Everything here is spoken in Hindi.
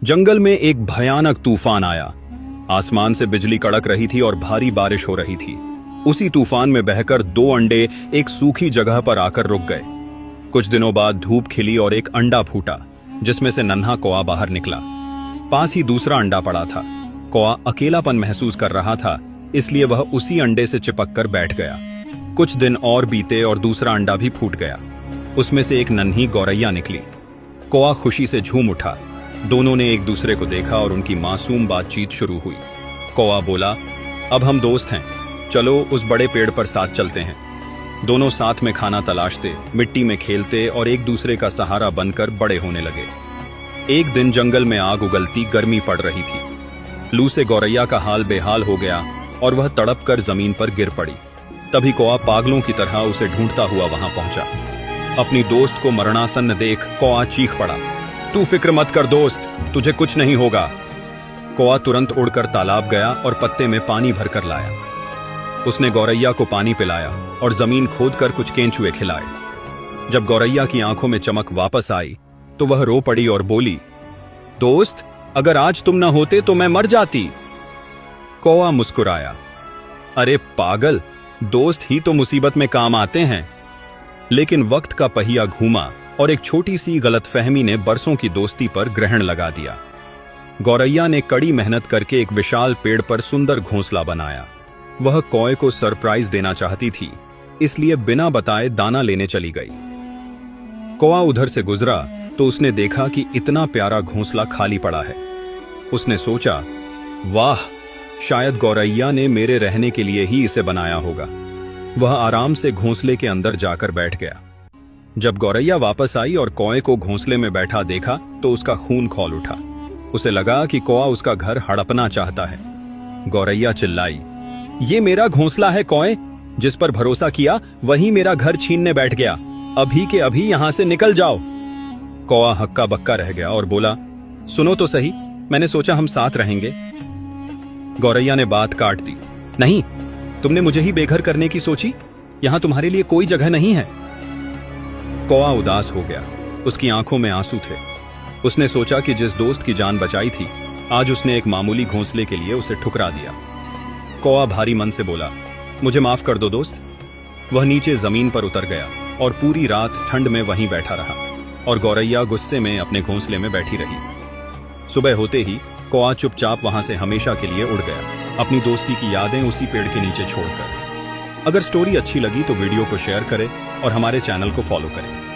जंगल में एक भयानक तूफान आया। आसमान से बिजली कड़क रही थी और भारी बारिश हो रही थी। उसी तूफान में बहकर 2 अंडे एक सूखी जगह पर आकर रुक गए। कुछ दिनों बाद धूप खिली और एक अंडा फूटा, जिसमें से नन्हा कौआ बाहर निकला। पास ही दूसरा अंडा पड़ा था। कौआ अकेलापन महसूस कर रहा था, इसलिए वह उसी अंडे से चिपक कर बैठ गया। कुछ दिन और बीते और दूसरा अंडा भी फूट गया। उसमें से एक नन्ही गौरैया निकली। कौआ खुशी से झूम उठा। दोनों ने एक दूसरे को देखा और उनकी मासूम बातचीत शुरू हुई। कौआ बोला, अब हम दोस्त हैं, चलो उस बड़े पेड़ पर साथ चलते हैं। दोनों साथ में खाना तलाशते, मिट्टी में खेलते और एक दूसरे का सहारा बनकर बड़े होने लगे। एक दिन जंगल में आग उगलती गर्मी पड़ रही थी। लू से गौरैया का हाल बेहाल हो गया और वह तड़प कर जमीन पर गिर पड़ी। तभी कौआ पागलों की तरह उसे ढूंढता हुआ वहां पहुंचा। अपनी दोस्त को मरणासन्न देख कौआ चीख पड़ा, तू फिक्र मत कर दोस्त, तुझे कुछ नहीं होगा। कौआ तुरंत उड़कर तालाब गया और पत्ते में पानी भरकर लाया। उसने गौरैया को पानी पिलाया और जमीन खोदकर कुछ केंचुए खिलाए। जब गौरैया की आंखों में चमक वापस आई तो वह रो पड़ी और बोली, दोस्त, अगर आज तुम न होते तो मैं मर जाती। कौआ मुस्कुराया, अरे पागल, दोस्त ही तो मुसीबत में काम आते हैं। लेकिन वक्त का पहिया घूमा और एक छोटी सी गलतफहमी ने बरसों की दोस्ती पर ग्रहण लगा दिया। गौरैया ने कड़ी मेहनत करके एक विशाल पेड़ पर सुंदर घोंसला बनाया। वह कौए को सरप्राइज देना चाहती थी, इसलिए बिना बताए दाना लेने चली गई। कौआ उधर से गुजरा तो उसने देखा कि इतना प्यारा घोंसला खाली पड़ा है। उसने सोचा, वाह, शायद गौरैया ने मेरे रहने के लिए ही इसे बनाया होगा। वह आराम से घोंसले के अंदर जाकर बैठ गया। जब गौरैया वापस आई और कौए को घोंसले में बैठा देखा तो उसका खून खौल उठा। उसे लगा कि कौआ उसका घर हड़पना चाहता है। गौरैया चिल्लाई, ये मेरा घोंसला है कौए, जिस पर भरोसा किया वही मेरा घर छीनने बैठ गया। अभी के अभी यहां से निकल जाओ। कौआ हक्का बक्का रह गया और बोला, सुनो तो सही, मैंने सोचा हम साथ रहेंगे। गौरैया ने बात काट दी, नहीं, तुमने मुझे ही बेघर करने की सोची, यहां तुम्हारे लिए कोई जगह नहीं है। कौआ उदास हो गया, उसकी आंखों में आंसू थे। उसने सोचा कि जिस दोस्त की जान बचाई थी, आज उसने एक मामूली घोंसले के लिए उसे ठुकरा दिया। कौआ भारी मन से बोला, मुझे माफ कर दो दोस्त। वह नीचे जमीन पर उतर गया और पूरी रात ठंड में वहीं बैठा रहा और गौरैया गुस्से में अपने घोंसले में बैठी रही। सुबह होते ही कौआ चुपचाप वहां से हमेशा के लिए उड़ गया, अपनी दोस्ती की यादें उसी पेड़ के नीचे छोड़कर। अगर स्टोरी अच्छी लगी तो वीडियो को शेयर करें और हमारे चैनल को फॉलो करें।